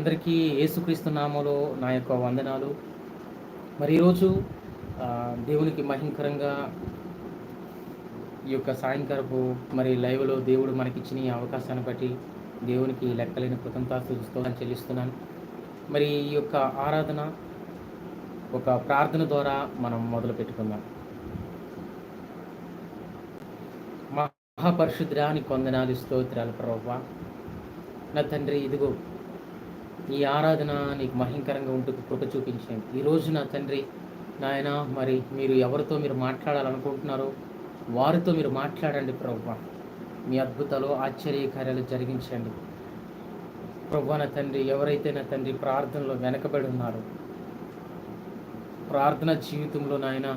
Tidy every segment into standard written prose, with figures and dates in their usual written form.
అందరికీ యేసుక్రీస్తు నామములో నా యొక్క వందనాలు. మరి ఈరోజు దేవునికి మహింకరంగా ఈ యొక్క సాయంకాలపు మరి లైవ్లో దేవుడు మనకిచ్చిన ఈ అవకాశాన్ని బట్టి దేవునికి లెక్కలేని కృతజ్ఞతాస్తుతులు చెల్లిస్తున్నాను. మరి ఈ యొక్క ఆరాధన ఒక ప్రార్థన ద్వారా మనం మొదలు పెట్టుకుందాం. మహాపరిశుద్ధుడా నీకు వందనాలు, స్తోత్రాలు ప్రభువా. నా తండ్రి, ఇదిగో ఈ ఆరాధన నీకు మహింకరంగా ఉంటూ కృప చూపించండి. ఈరోజు నా తండ్రి నాయన, మరి మీరు ఎవరితో మీరు మాట్లాడాలనుకుంటున్నారో వారితో మీరు మాట్లాడండి ప్రభువా. మీ అద్భుతాలు ఆశ్చర్యకార్యాలు జరిగించండి ప్రభువా. నా తండ్రి, ఎవరైతే నా తండ్రి ప్రార్థనలో వెనకబడి ఉన్నారో, ప్రార్థన జీవితంలో నాయన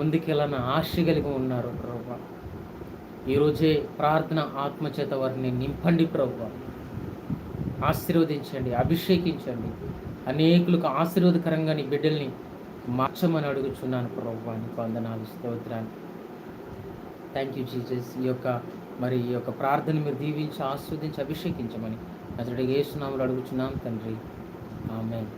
ముందుకెళ్ళని ఆశ కలిగి ఉన్నారు ప్రభువా, ఈరోజే ప్రార్థన ఆత్మచేత వారిని నింపండి ప్రభువా. ఆశీర్వదించండి, అభిషేకించండి. అనేకులకు ఆశీర్వాదకరంగా నీ బిడ్డల్ని మార్చమని అడుగుచున్నాను ప్రభువా. నీకు వందనాలు, స్తోత్రాలు. Thank you Jesus. ఈ యొక్క ప్రార్థన మీరు దీవించి ఆస్వాదించి అభిషేకించమని అతడి యేసు నామములో అడుగుచున్నాం తండ్రి, ఆమేన్.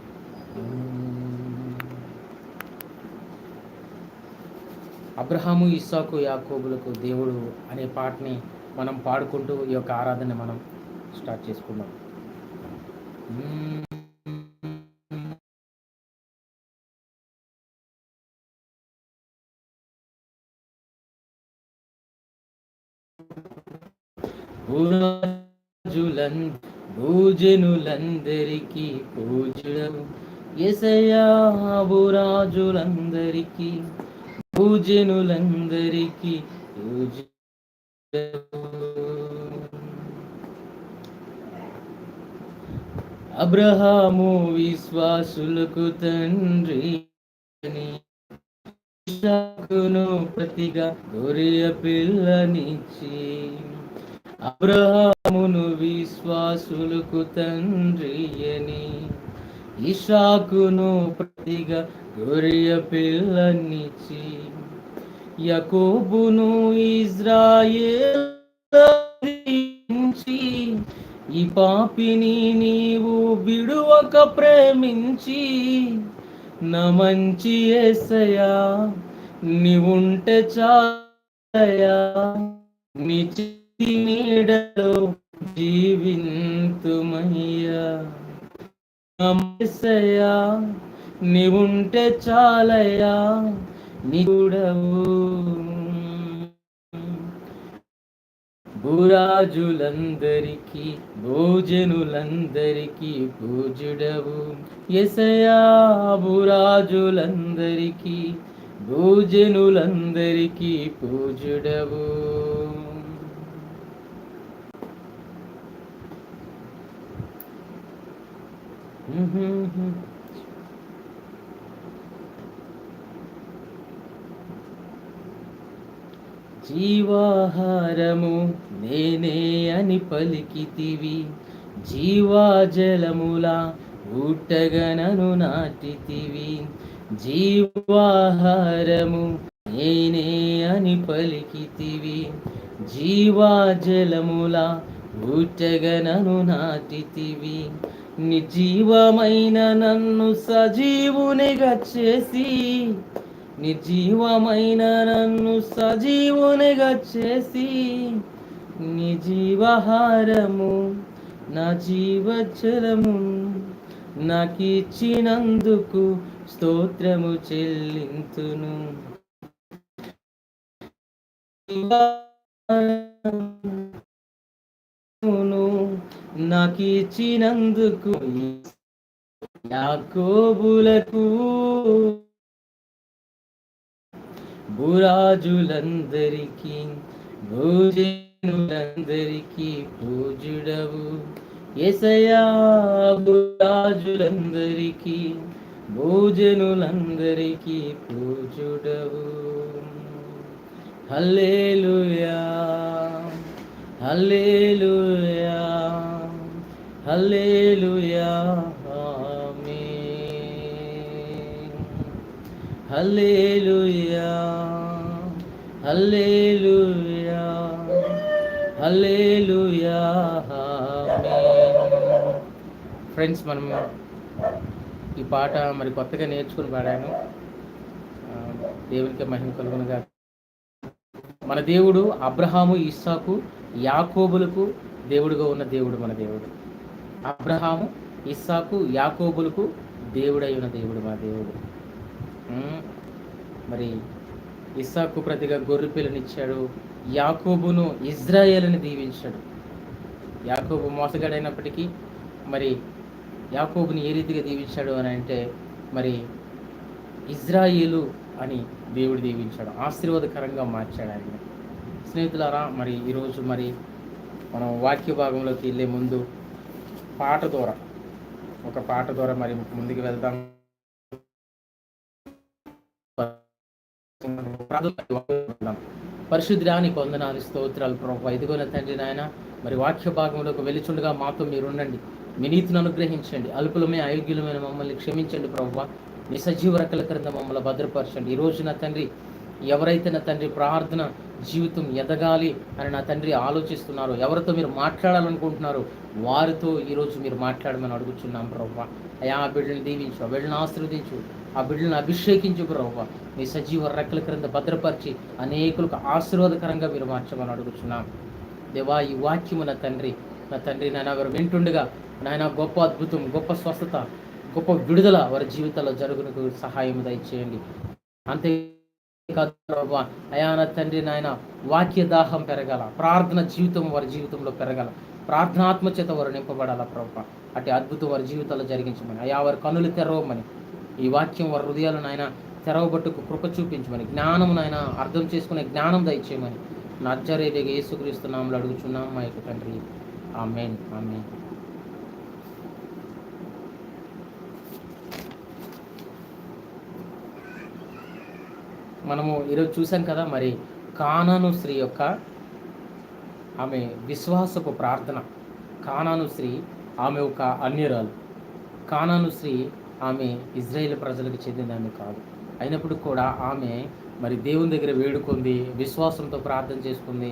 అబ్రహాము, ఇస్సాకు, యాకోబులకు దేవుడు అనే పాటని మనం పాడుకుంటూ ఈ యొక్క ఆరాధన మనం స్టార్ట్ చేసుకుందాం. భూజనులందరికీ పూజుడవు యేసయ్యా, భూరాజులందరికీ భూజనులందరికీ పూజుడవు. అబ్రహాము విశ్వాసులకు తండ్రి అని, ఇస్సాకును ప్రతిగా గొర్రె పిల్లనిచ్చి. అబ్రహామును విశ్వాసులకు తండ్రి అని, ఇస్సాకును ప్రతిగా గొర్రె పిల్లనిచ్చి. యాకోబును ఇజ్రాయేలుచి, ఈ పాపిని నీవు విడువక ప్రేమించి. నా మంచి యేసయ్యా నీవుంటే చాలయ్యా, నీ చేతి నీడలో జీవింతుమయ్యా. నా యేసయ్యా నీవుంటే చాలయ్యా, నీడవు. భూరాజులందరికీ భోజనులందరికీ పూజుడవు యేసయ్యా, భూరాజులందరికీ భోజనులందరికీ పూజుడవు. జీవాహారము నేనే అని పలికితివి, జీవాజలముల ఊటగనను నాటితివి. జీవాహారము నేనే అని పలికితివి, జీవాజలముల ఊటగనను నాటితివి. నిర్జీవమైన నన్ను సజీవునిగా చేసి, నిర్జీవమైన నన్ను సజీవునిగా చేసి. నీ జీవాహారము నా జీవజలము నాకిచ్చినందుకు స్తోత్రము చెల్లింతును. నాకిచ్చినందుకు యాకోబులకు భూరాజులందరికీ భోజనులందరికీ పూజుడవు యేసయ్యా, భూరాజులందరికీ భోజనులందరికీ పూజుడవు. హల్లెలూయా, హల్లెలూయా, హల్లెలూయా, ఆమేన్. హల్లెలూయా, హల్లెలూయా, హల్లెలూయా, ఆమేన్. ఫ్రెండ్స్, మనము ఈ పాట మరి కొత్తగా నేర్చుకుని పాడాను. దేవునికి మహిమ కలుగునుగా. మన దేవుడు అబ్రహాము, ఇస్సాకు, యాకోబులకు దేవుడుగా ఉన్న దేవుడు మన దేవుడు. అబ్రహాము, ఇస్సాకు, యాకోబులకు దేవుడై ఉన్న దేవుడు మన దేవుడు. మరి ఇస్సాకు ప్రతిగా గొర్రె పిల్లనిచ్చాడు, యాకోబును ఇజ్రాయేలుని దీవించాడు. యాకోబు మోసగాడైనప్పటికీ మరి యాకోబుని ఏ రీతిగా దీవించాడు అని అంటే, మరి ఇజ్రాయేలు అని దేవుడు దీవించాడు, ఆశీర్వాదకరంగా మార్చాడు ఆయన. స్నేహితులారా, మరి ఈరోజు మరి మనం వాక్య భాగంలోకి వెళ్ళే ముందు ఒక పాట ద్వారా మరి ముందుకు వెళ్దాం. పరిశుద్ధానికి వందనాలు, స్తోత్రాలు ప్రభువా. ఇదిగోన తండ్రి నాయన, మరి వాక్య భాగంలోకి వెళ్ళిచుండగా మాతో మీరుండండి, మీ నీతిని అనుగ్రహించండి. అల్పులమే అయోగ్యులమైన మమ్మల్ని క్షమించండి ప్రభువా. మీ సజీవ రెక్కల క్రింద మమ్మల్ని భద్రపరచండి. ఈరోజు నా తండ్రి, ఎవరైతే నా తండ్రి ప్రార్థన జీవితం ఎదగాలి అని నా తండ్రి ఆలోచిస్తున్నారో, ఎవరితో మీరు మాట్లాడాలనుకుంటున్నారో వారితో ఈరోజు మీరు మాట్లాడమని అడుగుచున్నాం ప్రభువా. అయా, ఆ బిడ్డని దీవించు, ఆ బిడ్డను ఆశీర్వదించు, ఆ బిడ్డలను అభిషేకించు ప్రభువా. మీ సజీవ రెక్కల క్రింద భద్రపరిచి అనేకులకు ఆశీర్వాదకరంగా మీరు మార్చమని అడుగుచున్నాం దేవా. ఈ వాక్యము నా తండ్రి నాయన వారు వింటుండగా నాయన గొప్ప అద్భుతం, గొప్ప స్వస్థత, గొప్ప విడుదల వారి జీవితాల్లో జరుగునకు సహాయం దయచేయండి. అంతేకాదు ప్రభువా, అయా నా తండ్రి నాయన వాక్య దాహం పెరగాల, ప్రార్థన జీవితం వారి జీవితంలో పెరగాల, ప్రార్థనాత్మచేత వారు నింపబడాల ప్రభువా. అటు అద్భుతం వారి జీవితాల్లో జరిగించమని, అయా వారి కన్నులు తెరవమని, ఈ వాక్యం వారి హృదయాలను ఆయన తెరవబట్టుకు కృప చూపించమని, జ్ఞానము నాయన అర్థం చేసుకునే జ్ఞానం దయచేయమని నజరేయుడైన యేసుక్రీస్తు నామములో అడుగుచున్నాం మా యొక్క తండ్రి. ఆమేన్, ఆమేన్. మనము ఈరోజు చూసాం కదా, మరి కానాను స్త్రీ యొక్క ఆమె విశ్వాసపు ప్రార్థన. కానాను స్త్రీ ఆమె ఒక అన్యురాలు. కానాను స్త్రీ ఆమె ఇజ్రాయేల్ ప్రజలకు చెందిన ఆమె కాదు. అయినప్పుడు కూడా ఆమె మరి దేవుని దగ్గర వేడుకుంది, విశ్వాసంతో ప్రార్థన చేసుకుంది.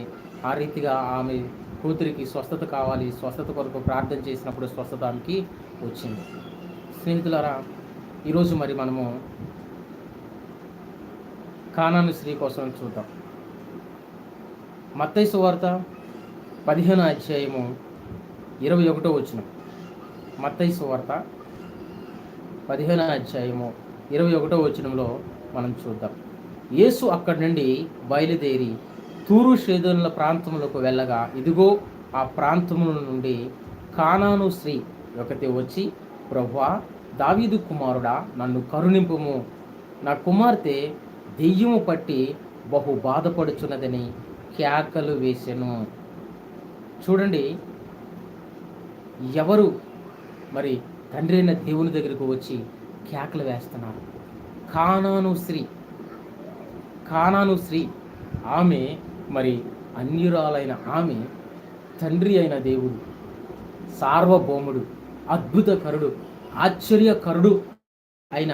ఆ రీతిగా ఆమె కూతురికి స్వస్థత కావాలి, స్వస్థత కొరకు ప్రార్థన చేసినప్పుడు స్వస్థత ఆమెకి వచ్చింది. స్నేహితులారా, ఈరోజు మరి మనము కానాను స్త్రీ కోసం చూద్దాం. మత్తయి సువార్త 15వ అధ్యాయము 21వ వచనం. మత్తయి సువార్త 15వ అధ్యాయము 21వ వచనంలో మనం చూద్దాం. యేసు అక్కడి నుండి బయలుదేరి తూరు సీదోనుల ప్రాంతంలోకి వెళ్ళగా, ఇదిగో ఆ ప్రాంతముల నుండి కానాను స్త్రీ ఒకటి వచ్చి, ప్రభువా, దావీదు కుమారుడా, నన్ను కరుణింపుము, నా కుమార్తె దెయ్యము పట్టి బహు బాధపడుచున్నదని కేకలు వేసెను. చూడండి, ఎవరు మరి తండ్రి అయిన దేవుని దగ్గరకు వచ్చి కేకలు వేస్తున్నారు? కానాను స్త్రీ. ఆమె మరి అన్యురాలైన ఆమె తండ్రి అయిన దేవుడు, సార్వభౌముడు, అద్భుతకరుడు, ఆశ్చర్యకరుడు అయిన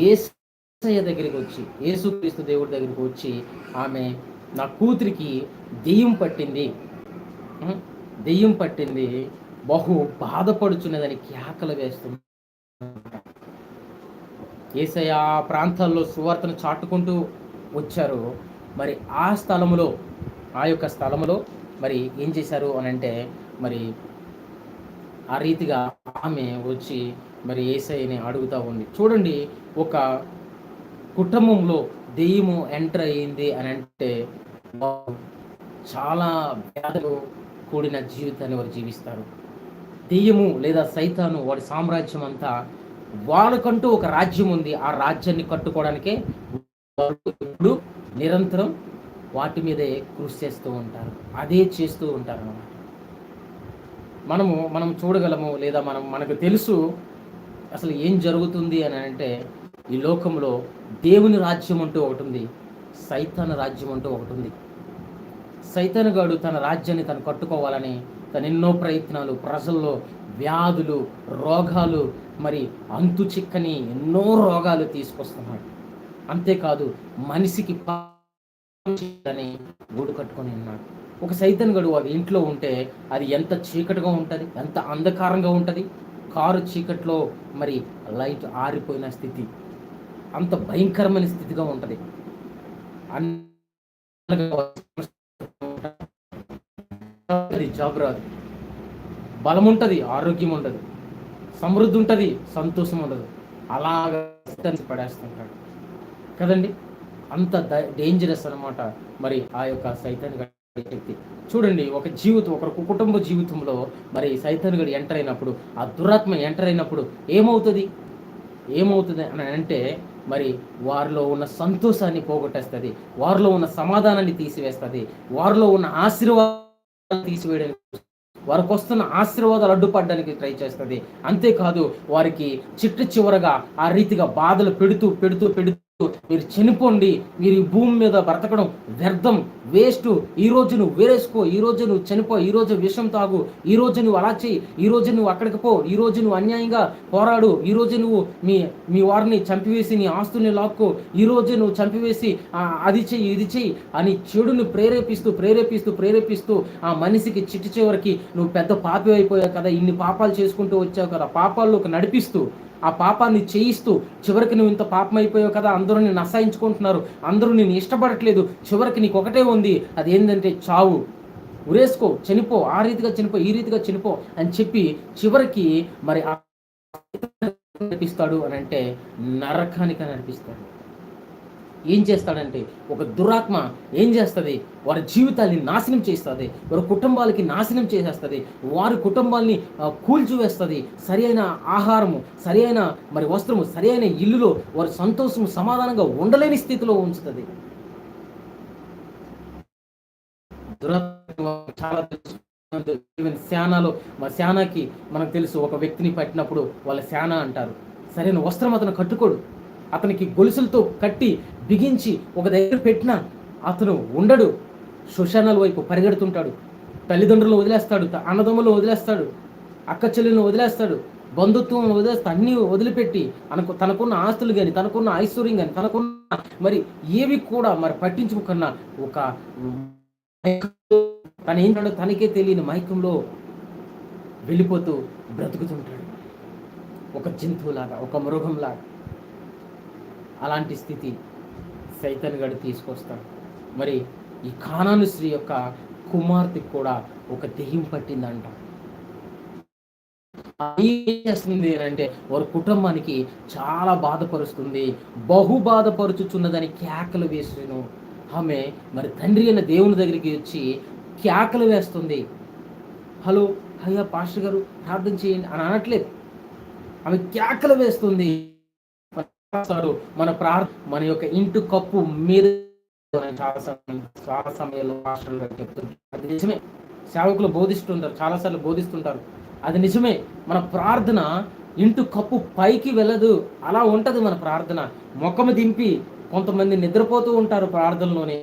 యేసయ్య దగ్గరికి వచ్చి, యేసుక్రీస్తు దేవుడి దగ్గరికి వచ్చి, ఆమె నా కూతురికి దెయ్యం పట్టింది, బహు బాధపడుచున్నదని కేకలు వేస్తుంది. యేసయ్య ఆ ప్రాంతాల్లో సువార్తను చాటుకుంటూ వచ్చారు. మరి ఆ యొక్క స్థలములో మరి ఏం చేశారు అని అంటే, మరి ఆ రీతిగా ఆమె వచ్చి మరి యేసయ్యని అడుగుతూ ఉంది. చూడండి, ఒక కుటుంబంలో దెయ్యము ఎంటర్ అయ్యింది అని అంటే చాలా వ్యాధులు కూడిన జీవితాన్ని వారు జీవిస్తారు. దెయ్యము లేదా సైతాను, వాడి సామ్రాజ్యం అంతా, వాళ్ళకంటూ ఒక రాజ్యం ఉంది. ఆ రాజ్యాన్ని కట్టుకోవడానికే ఇప్పుడు నిరంతరం వాటి మీదే కృషి చేస్తూ ఉంటారు, అదే చేస్తూ ఉంటారు అన్నమాట. మనం చూడగలము, లేదా మనకు తెలుసు అసలు ఏం జరుగుతుంది అని అంటే, ఈ లోకంలో దేవుని రాజ్యం అంటూ ఒకటి ఉంది, సైతాను రాజ్యం అంటూ ఒకటి ఉంది. సైతానుగాడు తన రాజ్యాన్ని తను కట్టుకోవాలని తన ఎన్నో ప్రయత్నాలు, ప్రజల్లో వ్యాధులు, రోగాలు, మరి అంతు చిక్కని ఎన్నో రోగాలు తీసుకొస్తున్నాడు. అంతేకాదు, మనిషికి గూడు కట్టుకొని ఉన్నాడు. ఒక సైతానుగాడు అది ఇంట్లో ఉంటే అది ఎంత చీకటిగా ఉంటుంది, ఎంత అంధకారంగా ఉంటుంది. కారు చీకట్లో మరి లైట్ ఆరిపోయిన స్థితి, అంత భయంకరమైన స్థితిగా ఉంటుంది. జాబ్ రాదు, బలం ఉంటుంది, ఆరోగ్యం ఉండదు, సమృద్ధి ఉంటుంది, సంతోషం ఉండదు. అలాగా పడేస్తుంటాడు కదండి. అంత డేంజరస్ అనమాట మరి ఆ యొక్క సైతాన్ శక్తి. చూడండి, ఒక జీవితం, ఒక కుటుంబ జీవితంలో మరి సైతాన్ గడి ఎంటర్ అయినప్పుడు, ఆ దురాత్మ ఎంటర్ అయినప్పుడు ఏమవుతుంది అని అంటే, మరి వారిలో ఉన్న సంతోషాన్ని పోగొట్టేస్తుంది, వారిలో ఉన్న సమాధానాన్ని తీసివేస్తుంది, వారిలో ఉన్న ఆశీర్వాదాన్ని తీసివేయడానికి, వారికి వస్తున్న ఆశీర్వాదాలు అడ్డుపడడానికి ట్రై చేస్తుంది. అంతేకాదు వారికి చివరగా ఆ రీతిగా బాధలు పెడుతూ మీరు చనిపోండి, మీరు ఈ భూమి మీద బ్రతకడం వ్యర్థం, వేస్ట్, ఈ రోజు నువ్వు వేరేసుకో, ఈ రోజు నువ్వు చనిపో, ఈ రోజు విషం తాగు, ఈ రోజు నువ్వు అలా చెయ్యి, ఈ రోజు నువ్వు అక్కడికి పో, ఈ రోజు నువ్వు అన్యాయంగా పోరాడు, ఈ రోజు నువ్వు మీ వారిని చంపివేసి నీ ఆస్తుల్ని లాక్కో, ఈ రోజు నువ్వు చంపివేసి అది చెయ్యి ఇది చెయ్యి అని చెడును ప్రేరేపిస్తూ ఆ మనిషికి చివరికి నువ్వు పెద్ద పాపి అయిపోయావు కదా, ఇన్ని పాపాలు చేసుకుంటూ వచ్చావు కదా, పాపాల్లోకి నడిపిస్తూ ఆ పాపాన్ని చేయిస్తూ చివరికి నువ్వు ఇంత పాపం అయిపోయావు కదా, అందరూ నిన్ను అసహించుకుంటున్నారు, అందరూ నిన్ను ఇష్టపడట్లేదు, చివరికి నీకు ఒకటే ఉంది, అది ఏంటంటే చావు, ఉరేసుకో, చనిపో, ఆ రీతిగా చనిపో, ఈ రీతిగా చనిపో అని చెప్పి చివరికి మరి నడిపిస్తాడు అని అంటే నరకానికి నడిపిస్తాడు. ఏం చేస్తాడంటే, ఒక దురాత్మ ఏం చేస్తుంది, వారి జీవితాన్ని నాశనం చేస్తుంది, వారి కుటుంబాలకి నాశనం చేసేస్తుంది, వారి కుటుంబాల్ని కూల్చివేస్తుంది, సరి అయిన ఆహారము, సరి అయిన మరి వస్త్రము, సరి అయిన ఇల్లులో వారి సంతోషము సమాధానంగా ఉండలేని స్థితిలో ఉంచుతుంది. చాలా శానాలో శానాకి మనకు తెలుసు, ఒక వ్యక్తిని పట్టినప్పుడు వాళ్ళ శానా అంటారు. సరైన వస్త్రం అతను కట్టుకోడు, అతనికి గొలుసులతో కట్టి బిగించి ఒక దగ్గర పెట్టినా అతను ఉండడు, శ్మశానాల వైపు పరిగెడుతుంటాడు, తల్లిదండ్రులను వదిలేస్తాడు, అన్నదమ్ములను వదిలేస్తాడు, అక్క చెల్లెలను వదిలేస్తాడు, బంధుత్వం వదిలేస్తాడు, అన్నీ వదిలిపెట్టి తనకున్న ఆస్తులు కానీ, తనకున్న ఐశ్వర్యం కానీ, తనకున్న మరి ఏవి కూడా మరి పట్టించుకున్నా ఒక తను ఏంటంటే తనకే తెలియని మైకంలో వెళ్ళిపోతూ బ్రతుకుతుంటాడు, ఒక జంతువులాగా, ఒక మృగంలాగా. అలాంటి స్థితి సైతాన్ గడు తీసుకొస్తాడు. మరి ఈ కానాను స్త్రీ యొక్క కుమార్తెకి కూడా ఒక దెయ్యం పట్టిందంట. ఏం చేస్తుంది అంటే వారి కుటుంబానికి చాలా బాధపరుస్తుంది, బాధపరుచుచున్నదని కేకలు వేసును. ఆమె మరి తండ్రి అయిన దేవుని దగ్గరికి వచ్చి కేకలు వేస్తుంది. హలో అయ్యా పాస్టర్ గారు ప్రార్థన చేయండి అని అనట్లేదు, ఆమె కేకలు వేస్తుంది. మన యొక్క ఇంటి కప్పు మీద చాలా సమయంలో పాస్టర్లు గారు చెప్తుంటారు, అది నిజమే, సేవకులు బోధిస్తుంటారు, చాలాసార్లు బోధిస్తుంటారు, అది నిజమే. మన ప్రార్థన ఇంటి కప్పు పైకి వెళ్ళదు, అలా ఉంటది మన ప్రార్థన. మొక్కము దింపి కొంతమంది నిద్రపోతూ ఉంటారు ప్రార్థనలోనే,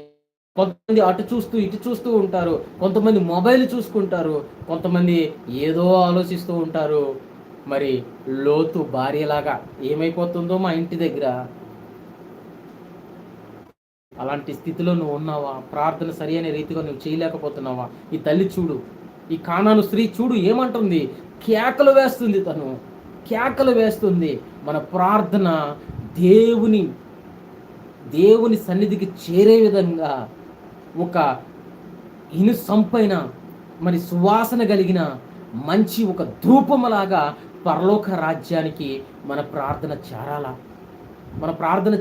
కొంతమంది అటు చూస్తూ ఇటు చూస్తూ ఉంటారు, కొంతమంది మొబైల్ చూసుకుంటారు, కొంతమంది ఏదో ఆలోచిస్తూ ఉంటారు. మరి లోతు భార్యలాగా ఏమైపోతుందో మా ఇంటి దగ్గర, అలాంటి స్థితిలో నువ్వు ఉన్నావా? ప్రార్థన సరి అయిన రీతిగా నువ్వు చేయలేకపోతున్నావా? ఈ తల్లి చూడు, ఈ కానాను స్త్రీ చూడు ఏమంటుంది, కేకలు వేస్తుంది, తను కేకలు వేస్తుంది. మన ప్రార్థన దేవుని సన్నిధికి చేరే విధంగా ఒక సంపైన మరి సువాసన కలిగిన మంచి ఒక ధూపములాగా పరలోక రాజ్యానికి మన ప్రార్థన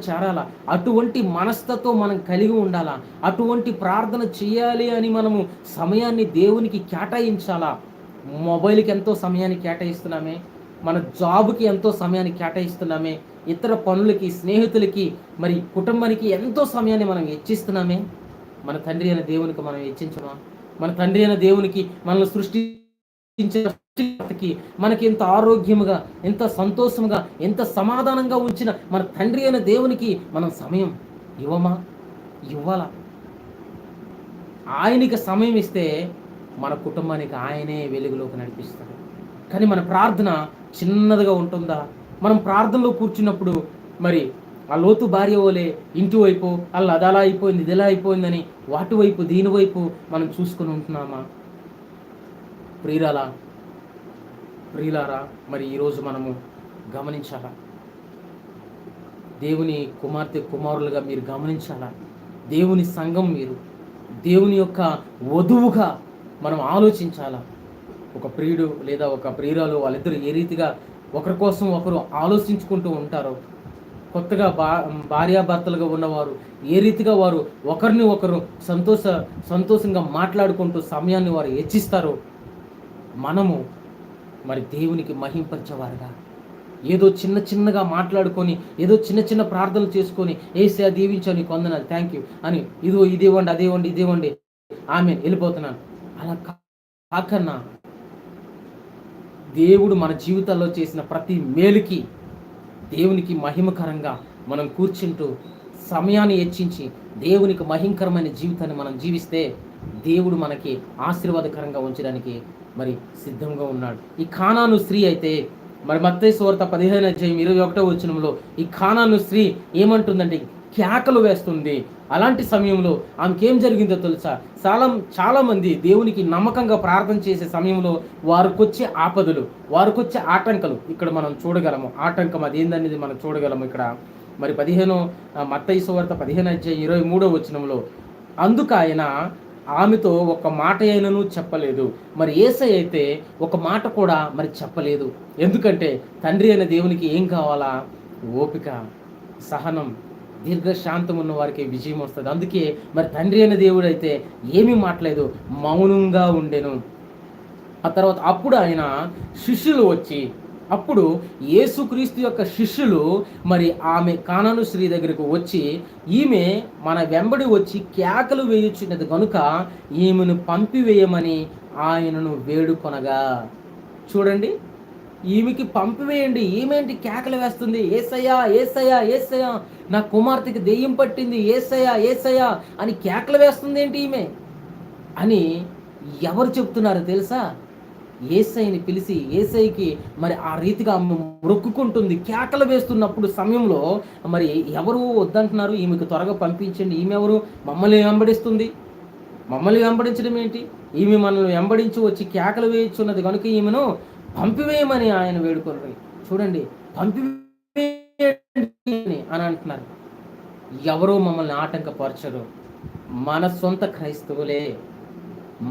చేరాలా. అటువంటి మనస్తత్వం మనం కలిగి ఉండాలా, అటువంటి ప్రార్థన చేయాలి అని మనము సమయాన్ని దేవునికి కేటాయించాలా. మొబైల్కి ఎంతో సమయాన్ని కేటాయిస్తున్నామే, మన జాబ్కి ఎంతో సమయాన్ని కేటాయిస్తున్నామే, ఇతర పనులకి, స్నేహితులకి, మరి కుటుంబానికి ఎంతో సమయాన్ని మనం వెచ్చిస్తున్నామే. మన తండ్రి అయిన దేవునికి మనం వెచ్చించమా? మన తండ్రి అయిన దేవునికి మనల్ని సృష్టించకి మనకి ఎంత ఆరోగ్యముగా, ఎంత సంతోషంగా, ఎంత సమాధానంగా ఉంచిన మన తండ్రి అయిన దేవునికి మనం సమయం ఇవ్వాలా? ఆయనకి సమయం ఇస్తే మన కుటుంబానికి ఆయనే వెలుగులోకి నడిపిస్తాడు. కానీ మన ప్రార్థన చిన్నదిగా ఉంటుందా? మనం ప్రార్థనలో కూర్చున్నప్పుడు మరి ఆ లోతు భార్య వలె ఇంటి వైపు అలా అదలా అయిపోయింది, ఇది ఎలా అయిపోయిందని వాటి వైపు దీని వైపు మనం చూసుకొని ఉంటున్నామా? ప్రియురాలా, ప్రియులారా, మరి ఈరోజు మనము గమనించాలా, దేవుని కుమార్తె కుమారులుగా మీరు గమనించాలా, దేవుని సంఘం మీరు దేవుని యొక్క వధువుగా మనం ఆలోచించాలా. ఒక ప్రియుడు లేదా ఒక ప్రియురాలు వాళ్ళిద్దరు ఏ రీతిగా ఒకరి కోసం ఒకరు ఆలోచించుకుంటూ ఉంటారో, కొత్తగా భార్యాభర్తలుగా ఉన్నవారు ఏ రీతిగా వారు ఒకరిని ఒకరు సంతోషంగా మాట్లాడుకుంటూ సమయాన్ని వారు హెచ్చిస్తారో, మనము మరి దేవునికి మహింపరిచేవారుగా ఏదో చిన్నగా మాట్లాడుకొని, ఏదో చిన్న ప్రార్థనలు చేసుకొని, ఏసయ్యా దీవించావు, నీకు వందనాలు, థ్యాంక్ యూ అని, ఇదేవండి అదేవండి ఆమె వెళ్ళిపోతున్నాను అలా కాకన్నా, దేవుడు మన జీవితాల్లో చేసిన ప్రతి మేలుకి దేవునికి మహిమకరంగా మనం కూర్చుంటూ సమయాన్ని హెచ్చించి దేవునికి మహిమకరమైన జీవితాన్ని మనం జీవిస్తే దేవుడు మనకి ఆశీర్వాదకరంగా ఉంచడానికి మరి సిద్ధంగా ఉన్నాడు. ఈ కానాను స్త్రీ అయితే మరి మత్తయి సువార్త 15:21 ఈ కానాను స్త్రీ ఏమంటుందంటే కేకలు వేస్తుంది. అలాంటి సమయంలో ఆమెకేం జరిగిందో తెలుసా? చాలా మంది దేవునికి నమ్మకంగా ప్రార్థన చేసే సమయంలో వారికొచ్చే ఆపదలు, వారికొచ్చే ఆటంకాలు ఇక్కడ మనం చూడగలము. ఆటంకం అదేందనేది మనం చూడగలము ఇక్కడ. మరి మత్తయి సువార్త 15:23 అందుకు ఆయన ఆమెతో ఒక మాట అయినను చెప్పలేదు. మరి యేసయ్య అయితే ఒక మాట కూడా మరి చెప్పలేదు. ఎందుకంటే తండ్రి అయిన దేవునికి ఏం కావాలా? ఓపిక, సహనం, దీర్ఘశాంతం ఉన్న వారికి విజయం వస్తుంది. అందుకే మరి తండ్రి అయిన దేవుడు అయితే ఏమీ మాట్లాడలేదు, మౌనంగా ఉండెను. ఆ తర్వాత అప్పుడు ఆయన శిష్యులు వచ్చి, అప్పుడు యేసుక్రీస్తు యొక్క శిష్యులు మరి ఆమె కానాను స్త్రీ దగ్గరకు వచ్చి, ఈమె మన వెంబడి వచ్చి కేకలు వేయుచున్నది కనుక ఈమెను పంపివేయమని ఆయనను వేడుకొనగా. చూడండి, ఈమెకి పంపివేయండి, ఈమెంటి కేకలు వేస్తుంది, ఏసయ్యా ఏసయ్యా ఏసయ్యా, నా కుమార్తెకి దెయ్యం పట్టింది, ఏసయ్యా ఏసయ్యా అని కేకలు వేస్తుంది ఏంటి ఈమె అని ఎవరు చెప్తున్నారు తెలుసా? యేసయ్యని పిలిచి యేసయ్యకి మరి ఆ రీతిగా మొక్కుకుంటుంది, కేకలు వేస్తున్నప్పుడు సమయంలో మరి ఎవరు వద్దంటున్నారు? ఈమెకు త్వరగా పంపించండి, ఈమె ఎవరు? మమ్మల్ని వెంబడిస్తుంది. మమ్మల్ని వెంబడించడం ఏంటి? ఈమె మనల్ని వెంబడించి వచ్చి కేకలు వేయుచున్నది కనుక ఈమెను పంపివేయమని ఆయన వేడుకొని. చూడండి, పంపివేయండి అని అంటున్నారు. ఎవరో మమ్మల్ని ఆటంకపరచరు, మన సొంత క్రైస్తవులే,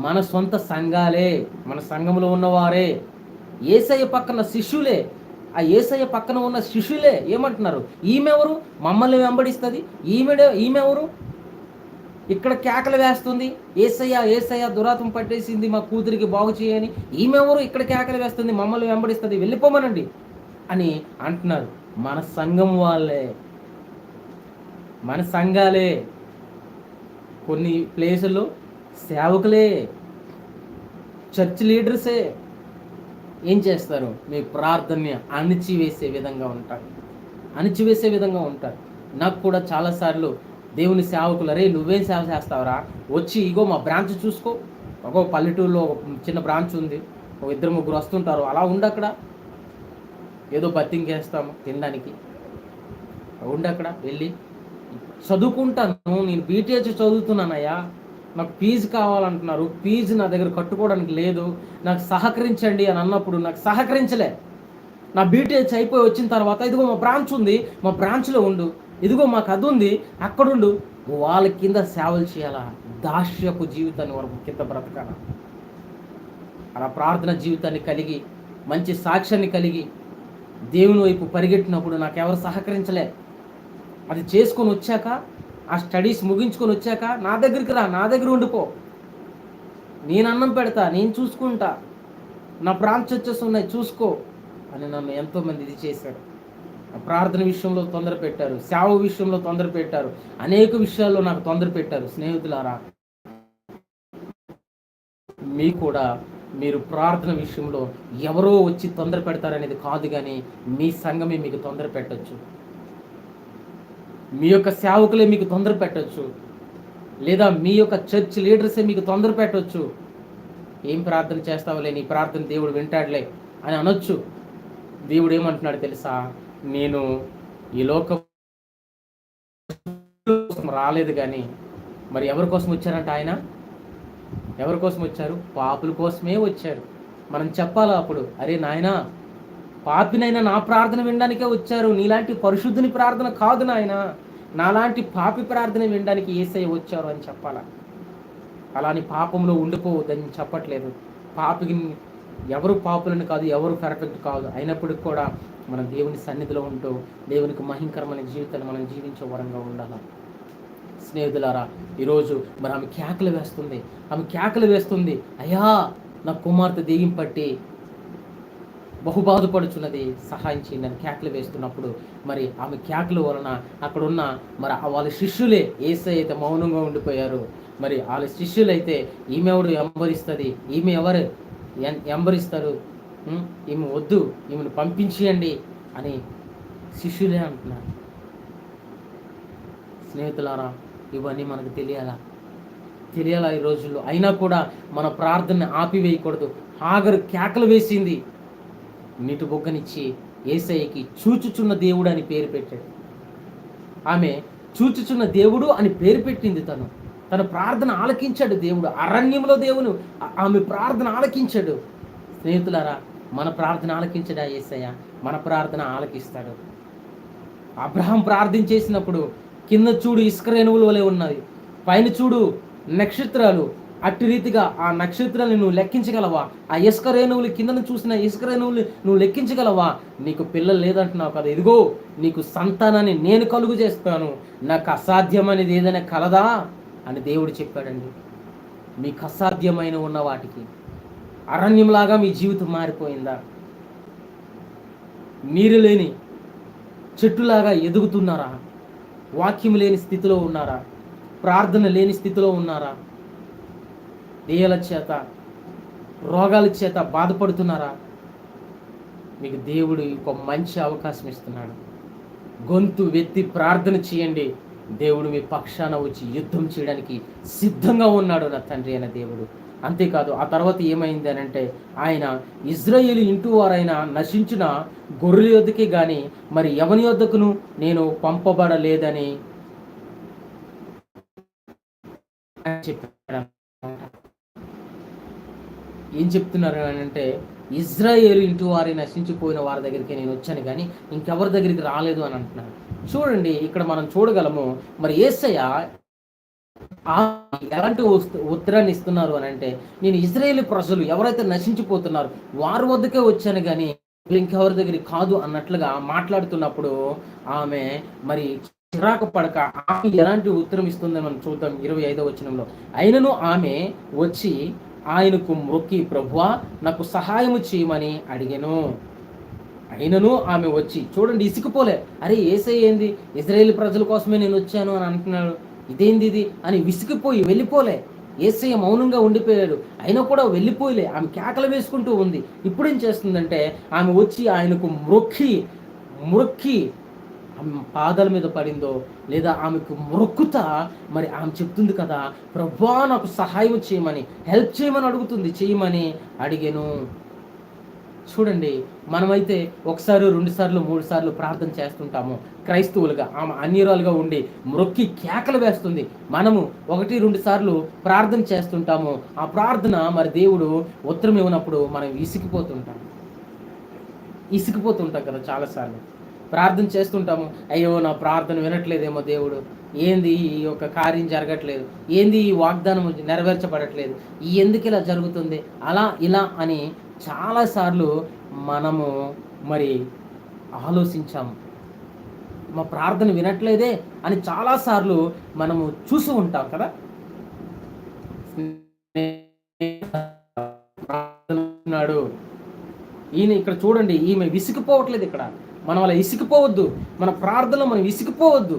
మన సొంత సంఘాలే, మన సంఘంలో ఉన్నవారే, యేసయ్య పక్కన శిష్యులే. ఆ యేసయ్య పక్కన ఉన్న శిష్యులే ఏమంటున్నారు? ఈమెవరు మమ్మల్ని వెంబడిస్తుంది? ఈమెవరు ఇక్కడ కేకలు వేస్తుంది? ఏసయ్య ఏసయ్య దురాత్మ పట్టేసింది, మా కూతురికి బాగు చేయని. ఈమెవరు ఇక్కడ కేకలు వేస్తుంది, మమ్మల్ని వెంబడిస్తుంది, వెళ్ళిపోమనండి అని అంటున్నారు. మన సంఘం వాళ్ళే, మన సంఘాలే, కొన్ని ప్లేసుల్లో సేవకులే, చర్చ్ లీడర్సే ఏం చేస్తారు? మీ ప్రార్థనని అణిచివేసే విధంగా ఉంటారు. నాకు కూడా చాలాసార్లు దేవుని సేవకులు, అరే నువ్వేం సేవ చేస్తావురా, వచ్చి ఇగో మా బ్రాంచ్ చూసుకో, ఒక పల్లెటూరులో ఒక చిన్న బ్రాంచ్ ఉంది, ఒక 2-3 వస్తుంటారు, అలా ఉండక్కడ, ఏదో బతింకేస్తాము తినడానికి, ఉండక్కడ వెళ్ళి చదువుకుంటాను, నేను బీటీహెచ్ చదువుతున్నానయ్యా, నాకు ఫీజు కావాలంటున్నారు, ఫీజు నా దగ్గర కట్టుకోవడానికి లేదు, నాకు సహకరించండి అని అన్నప్పుడు నాకు సహకరించలే. నా బీటీహెచ్ అయిపోయి వచ్చిన తర్వాత ఇదిగో మా బ్రాంచ్ ఉంది, మా బ్రాంచ్లో ఉండు, ఇదిగో మాకు అది ఉంది, అక్కడుండు, వాళ్ళ కింద సేవలు చేయాలా? దాస్యపు జీవితాన్ని వరకు కింద బ్రతకాల. అలా ప్రార్థన జీవితాన్ని కలిగి మంచి సాక్ష్యాన్ని కలిగి దేవుని వైపు పరిగెట్టినప్పుడు నాకెవరు సహకరించలే. అది చేసుకొని వచ్చాక, ఆ స్టడీస్ ముగించుకొని వచ్చాక నా దగ్గరికి రా, నా దగ్గర ఉండిపో, నేను అన్నం పెడతా, నేను చూసుకుంటా, నా బ్రాంచ్ చర్చెస్ ఉన్నాయి చూసుకో అని నన్ను ఎంతోమంది ఇది చేశారు. ప్రార్థన విషయంలో తొందర పెట్టారు, సేవ విషయంలో తొందర పెట్టారు, అనేక విషయాల్లో నాకు తొందర పెట్టారు. స్నేహితులారా, మీరు ప్రార్థన విషయంలో ఎవరో వచ్చి తొందర పెడతారనేది కాదు, కానీ మీ సంఘమే మీకు తొందర పెట్టచ్చు, మీ యొక్క సేవకులే మీకు తొందర పెట్టచ్చు, లేదా మీ యొక్క చర్చ్ లీడర్సే మీకు తొందర పెట్టవచ్చు. ఏం ప్రార్థన చేస్తావులే, నీ ప్రార్థన దేవుడు వింటాడులే అని అనొచ్చు. దేవుడు ఏమంటున్నాడు తెలుసా? నేను ఈ లోకం రాలేదు, కానీ మరి ఎవరి కోసం వచ్చారంట ఆయన? ఎవరి కోసం వచ్చారు? పాపుల కోసమే వచ్చారు. మనం చెప్పాలా అప్పుడు, అరే నాయనా, పాపినైనా నా ప్రార్థన వినడానికే వచ్చారు, నీలాంటి పరిశుద్ధుని ప్రార్థన కాదు నాయన, నాలాంటి పాపి ప్రార్థన వినడానికి యేసయ్య వచ్చారు అని చెప్పాలా. అలాని పాపంలో ఉండిపోవద్దని చెప్పట్లేదు. పాపికి ఎవరు పాపులను కాదు, ఎవరు పర్ఫెక్ట్ కాదు, అయినప్పటికీ కూడా మనం దేవుని సన్నిధిలో ఉంటూ దేవునికి మహింకరమైన జీవితాన్ని మనం జీవించే వరంగా ఉండాలి. స్నేహితులారా, ఈరోజు మరి ఆమె కేకలు వేస్తుంది, అయ్యా నా కుమార్తె దెయ్యం పట్టి బహు బాధపడుచున్నది, సహాయం చేయండి అని కేకలు వేస్తున్నప్పుడు మరి ఆమె కేకల వలన అక్కడున్న మరి వాళ్ళ శిష్యులే యేసయ్య అయితే మౌనంగా ఉండిపోయారు. మరి వాళ్ళ శిష్యులైతే ఈమె ఎవరు ఎంబరిస్తుంది, ఈమె ఎవరు ఎంబరిస్తారు, ఈమె వద్దు, ఈమెను పంపించేయండి అని శిష్యులే అంటున్నారు. స్నేహితులారా, ఇవన్నీ మనకు తెలియాలా ఈ రోజుల్లో. అయినా కూడా మన ప్రార్థనని ఆపివేయకూడదు. హాగరు కేకలు వేసింది, నీటి బొగ్గనిచ్చి యేసయ్యకి చూచుచున్న దేవుడు అని పేరు పెట్టాడు. ఆమె చూచుచున్న దేవుడు అని పేరు పెట్టింది. తన ప్రార్థన ఆలకించాడు దేవుడు. అరణ్యంలో దేవుడు ఆమె ప్రార్థన ఆలకించాడు. స్నేహితులారా, మన ప్రార్థన ఆలకించడా యేసయ్య? మన ప్రార్థన ఆలకిస్తాడు. అబ్రహాం ప్రార్థన చేసినప్పుడు కింద చూడు ఇసుక రేణువుల వలె ఉన్నది, పైన చూడు నక్షత్రాలు, అట్టి రీతిగా ఆ నక్షత్రాలను నువ్వు లెక్కించగలవా? ఆ ఇసుక రేణువులు, కిందను చూసిన ఇసుక రేణువులు నువ్వు లెక్కించగలవా? నీకు పిల్లలు లేదంటున్నావు కదా, ఇదిగో నీకు సంతానాన్ని నేను కలుగు చేస్తాను, నాకు అసాధ్యం అనేది ఏదైనా కలదా అని దేవుడు చెప్పాడండి. మీకు అసాధ్యమైన ఉన్న వాటికి అరణ్యంలాగా మీ జీవితం మారిపోయిందా? నీరు లేని చెట్టులాగా ఎదుగుతున్నారా? వాక్యం లేని స్థితిలో ఉన్నారా? ప్రార్థన లేని స్థితిలో ఉన్నారా? దెయ్యాల చేత, రోగాల చేత బాధపడుతున్నారా? మీకు దేవుడు ఒక మంచి అవకాశం ఇస్తున్నాడు. గొంతు వెత్తి ప్రార్థన చేయండి, దేవుడు మీ పక్షాన వచ్చి యుద్ధం చేయడానికి సిద్ధంగా ఉన్నాడు నా తండ్రి అయిన దేవుడు. అంతేకాదు, ఆ తర్వాత ఏమైంది అని అంటే, ఆయన ఇజ్రాయేలు ఇంటి వారైనా నశించిన గొర్రెల యొద్దకే కానీ మరి ఎవని యొద్దకును నేను పంపబడలేదని చెప్పాడు. ఏం చెప్తున్నారు అని అంటే, ఇజ్రాయేలు ఇంటి వారి నశించిపోయిన వారి దగ్గరికి నేను వచ్చాను కానీ ఇంకెవరి దగ్గరికి రాలేదు అని అంటున్నారు. చూడండి, ఇక్కడ మనం చూడగలము మరి యేసయ్య ఎలాంటి ఉత్తరాన్ని ఇస్తున్నారు అని అంటే, నేను ఇజ్రాయేలు ప్రజలు ఎవరైతే నశించిపోతున్నారు వారి వద్దకే వచ్చాను కానీ ఇంకెవరి దగ్గరికి కాదు అన్నట్లుగా మాట్లాడుతున్నప్పుడు ఆమె మరి చిరాకు పడక ఆమె ఎలాంటి ఉత్తరం ఇస్తుందని మనం చూద్దాం. 25వ వచనంలో, అయినను ఆమె వచ్చి ఆయనకు మొక్కి, ప్రభువా నాకు సహాయము చేయమని అడిగాను. అయినను ఆమె వచ్చి, చూడండి, ఇసుకుపోలే, అరే యేసయ్య ఏంది ఇజ్రాయేల్ ప్రజల కోసమే నేను వచ్చాను అని అంటున్నాడు, ఇదేంది ఇది అని విసిగిపోయి వెళ్ళిపోలే. యేసయ్య మౌనంగా ఉండిపోయాడు, అయినా కూడా వెళ్ళిపోయలే. ఆమె కేకలు వేసుకుంటూ ఉంది. ఇప్పుడేం చేస్తుందంటే, ఆమె వచ్చి ఆయనకు మొక్కి ఆమె పాదాల మీద పడిందో లేదా ఆమెకు మొక్కుతా మరి ఆమె చెప్తుంది కదా, ప్రభువా నాకు సహాయం చేయమని, హెల్ప్ చేయమని అడుగుతుంది, చేయమని అడిగాను. చూడండి, మనమైతే ఒకసారి 2 సార్లు 3 సార్లు ప్రార్థన చేస్తుంటాము క్రైస్తవులుగా. ఆమె అన్యురాలుగా ఉండి మొక్కి కేకలు వేస్తుంది. మనము 1-2 సార్లు ప్రార్థన చేస్తుంటాము. ఆ ప్రార్థన మరి దేవుడు ఉత్తరం ఇవ్వనప్పుడు మనం ఇసికిపోతుంటాం కదా. చాలాసార్లు ప్రార్థన చేస్తుంటాము, అయ్యో నా ప్రార్థన వినట్లేదేమో దేవుడు, ఏంది ఈ యొక్క కార్యం జరగట్లేదు, ఏంది ఈ వాగ్దానం నెరవేర్చబడట్లేదు, ఎందుకు ఇలా జరుగుతుంది, అలా ఇలా అని చాలాసార్లు మనము మరి ఆలోచించాము. మా ప్రార్థన వినట్లేదే అని చాలాసార్లు మనము చూసి ఉంటాం కదా. ఈయన ఇక్కడ చూడండి, ఈమె విసిగిపోవట్లేదు. ఇక్కడ మనం అలా ఇసిగిపోవద్దు, మన ప్రార్థనలో మనం విసిగిపోవద్దు.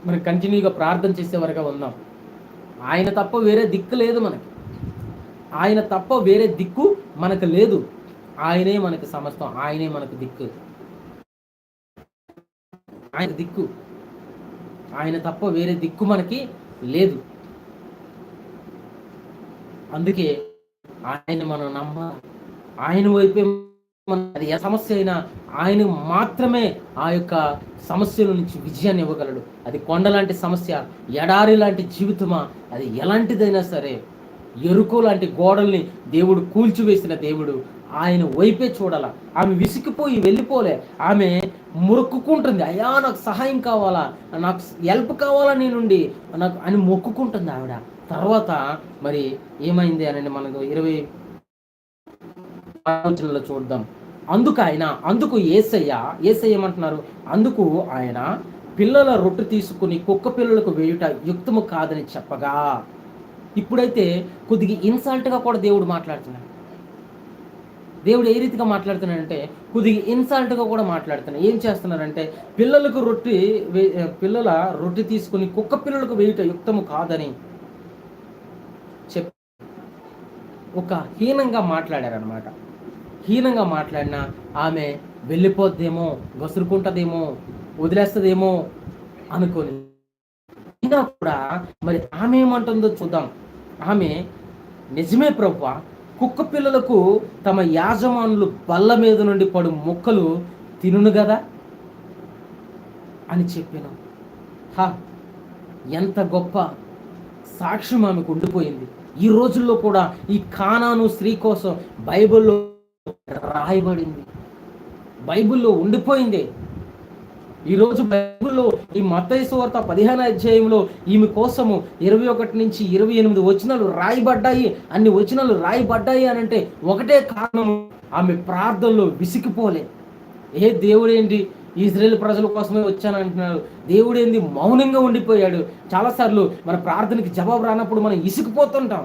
మనం కంటిన్యూగా ప్రార్థన చేసేవారుగా ఉందాం. ఆయన తప్ప వేరే దిక్కు లేదు మనకి, ఆయన తప్ప వేరే దిక్కు మనకు లేదు. ఆయనే మనకు సమస్తం, ఆయనే మనకు దిక్కు, ఆయన దిక్కు, ఆయన తప్ప వేరే దిక్కు మనకి లేదు. అందుకే ఆయన మనం నమ్మాలి, ఆయన వైపే. అది ఏ సమస్య అయినా ఆయన మాత్రమే ఆ యొక్క సమస్యల నుంచి విజయాన్ని ఇవ్వగలడు. అది కొండ లాంటి సమస్య, ఎడారి లాంటి జీవితమా, అది ఎలాంటిదైనా సరే, ఎరుకో లాంటి గోడల్ని దేవుడు కూల్చివేసిన దేవుడు ఆయన వైపే చూడాల. ఆమె విసిగిపోయి వెళ్ళిపోలే. ఆమె మొక్కుకుంటుంది, అయ్యా నాకు సహాయం కావాలా, నాకు హెల్ప్ కావాలా నీ నుండి నాకు అని మొక్కుకుంటుంది ఆవిడ. తర్వాత మరి ఏమైంది అని మనకు 20 ఆలోచనలో చూద్దాం. అందుకు యేసయ్య ఏమంటున్నారు, అందుకు ఆయన పిల్లల రొట్టె తీసుకుని కుక్క పిల్లలకు వేయుట యుక్తము కాదని చెప్పగా, ఇప్పుడైతే కొద్దిగా ఇన్సల్ట్గా కూడా దేవుడు మాట్లాడుతున్నాడు. దేవుడు ఏ రీతిగా మాట్లాడుతున్నాడంటే కొద్దిగా ఇన్సల్ట్గా కూడా మాట్లాడుతున్నాడు. ఏం చేస్తున్నారంటే పిల్లల రొట్టె తీసుకుని కుక్క పిల్లలకు వేయుట యుక్తము కాదని చెప్పి ఒక హీనంగా మాట్లాడారనమాట. హీనంగా మాట్లాడినా ఆమె వెళ్ళిపోద్దేమో, గసురుకుంటుందేమో, వదిలేస్తుందేమో అనుకొని అయినా కూడా మరి ఆమె ఏమంటుందో చూద్దాం. ఆమె నిజమే ప్రభువా, కుక్క పిల్లలకు తమ యాజమానులు బల్ల మీద నుండి పడు ముక్కలు తినును కదా అని చెప్పాను. ఎంత గొప్ప సాక్ష్యం ఆమెకు ఉండిపోయింది. ఈ రోజుల్లో కూడా ఈ కానాను స్త్రీ కోసం బైబిల్లో రాయబడింది, బైబిల్లో ఉండిపోయింది. ఈరోజు బైబిల్లో ఈ మత్తయి సువార్త 15వ అధ్యాయంలో ఈమె కోసము 21 నుంచి 28 వచనాలు రాయబడ్డాయి. అన్ని వచనాలు రాయబడ్డాయి అని అంటే ఒకటే కారణం, ఆమె ప్రార్థనలో విసిగిపోలే. దేవుడేంటి ఇజ్రాయేల్ ప్రజల కోసమే వచ్చానంటున్నాడు, దేవుడేంది మౌనంగా ఉండిపోయాడు. చాలాసార్లు మన ప్రార్థనకి జవాబు రానప్పుడు మనం ఇసిగిపోతుంటాం.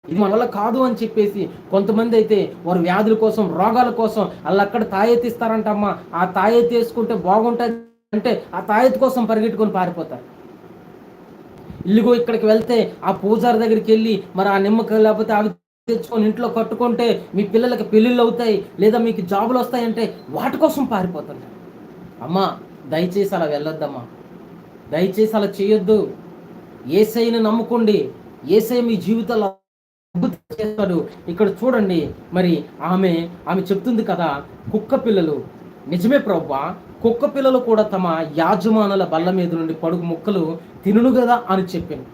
ఇది మన వల్ల కాదు అని చెప్పేసి కొంతమంది అయితే వారు వ్యాధుల కోసం, రోగాల కోసం అక్కడ తాయెత్తిస్తారంటమ్మా. ఆ తాయెత్తి వేసుకుంటే బాగుంటుంది అంటే ఆ తాయెత్తు కోసం పరిగెట్టుకొని పారిపోతారు. ఇల్లుగో ఇక్కడికి వెళ్తే ఆ పూజారి దగ్గరికి వెళ్ళి మరి ఆ నిమ్మకాయ లేకపోతే అవి తెచ్చుకొని ఇంట్లో కట్టుకుంటే మీ పిల్లలకి పెళ్ళిళ్ళు అవుతాయి, లేదా మీకు జాబులు వస్తాయంటే వాటి కోసం పారిపోతుంటారు. అమ్మా దయచేసి అలా వెళ్ళొద్దమ్మా, దయచేసి అలా చేయొద్దు. యేసయ్యను నమ్ముకోండి, యేసయ్య మీ జీవితంలో చేస్తాడు. ఇక్కడ చూడండి, మరి ఆమె చెప్తుంది కదా, కుక్క పిల్లలు, నిజమే ప్రభువా, కుక్క పిల్లలు కూడా తమ యాజమానుల బల్ల మీద నుండి పడుగు ముక్కలు తినును కదా అని చెప్పాను.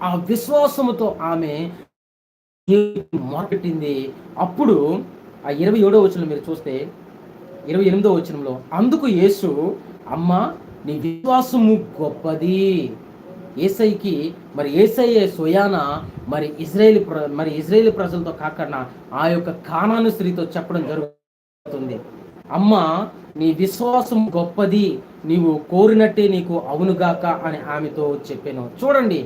ఆ విశ్వాసముతో ఆమె మొరపెట్టింది. అప్పుడు ఆ 27వ వచనం మీరు చూస్తే 28వ వచనంలో, అందుకు యేసు, అమ్మా నీ విశ్వాసము గొప్పది. యేసయ్యకి మరి యేసయ్య స్వయాన మరి ఇజ్రాయేల్ ప్రజలతో కాకుండా ఆ యొక్క కానాను స్త్రీతో చెప్పడం జరుగుతుంది. అమ్మా నీ విశ్వాసం గొప్పది, నీవు కోరినట్టే నీకు అవునుగాక అని ఆమెతో చెప్పాను. చూడండి,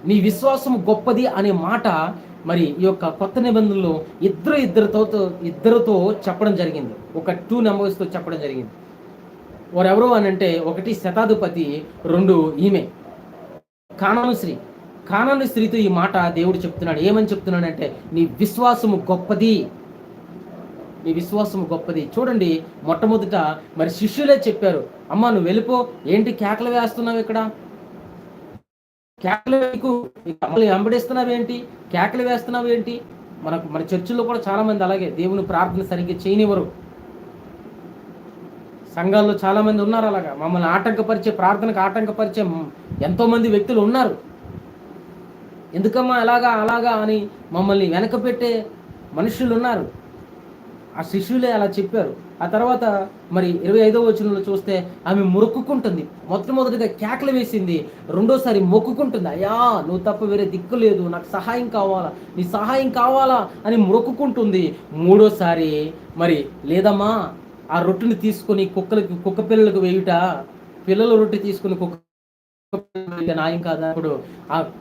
నీ విశ్వాసం గొప్పది అనే మాట మరి ఈ యొక్క కొత్త నిబంధనలో ఇద్దరితో చెప్పడం జరిగింది. ఒక 2 నంబర్స్తో చెప్పడం జరిగింది. వారు ఎవరు అని అంటే, ఒకటి శతాధిపతి, 2 ఈమె కానాను స్త్రీతో ఈ మాట దేవుడు చెప్తున్నాడు. ఏమని చెప్తున్నాడంటే, నీ విశ్వాసము గొప్పది, నీ విశ్వాసము గొప్పది. చూడండి, మొట్టమొదట మరి శిష్యులే చెప్పారు, అమ్మా నువ్వు వెళ్ళిపో, ఏంటి కేకలు వేస్తున్నావు, ఇక్కడ కేకలు వెంబడిస్తున్నావు ఏంటి, కేకలు వేస్తున్నావు ఏంటి. మన చర్చిల్లో కూడా చాలా మంది అలాగే దేవుని ప్రార్థన సరిగ్గా చేయనివ్వరు. సంఘాల్లో చాలా మంది ఉన్నారు అలాగా, మమ్మల్ని ఆటంకపరిచే, ప్రార్థనకు ఆటంకపరిచే ఎంతోమంది వ్యక్తులు ఉన్నారు. ఎందుకమ్మా అలాగా అని మమ్మల్ని వెనక పెట్టే మనుషులు ఉన్నారు. ఆ శిష్యులే అలా చెప్పారు. ఆ తర్వాత మరి 25వ వచనంలో చూస్తే ఆమె మొక్కుకుంటుంది. మొట్టమొదటిగా కేకలు వేసింది, రెండోసారి మొక్కుకుంటుంది, అయ్యా నువ్వు తప్ప వేరే దిక్కు లేదు, నాకు సహాయం కావాలా, నీ సహాయం కావాలా అని మొక్కుకుంటుంది. మూడోసారి మరి లేదమ్మా, ఆ రొట్టెని తీసుకొని కుక్క పిల్లలకు వేయుట, పిల్లల రొట్టె తీసుకుని కుక్క న్యాయం కాదా, ఇప్పుడు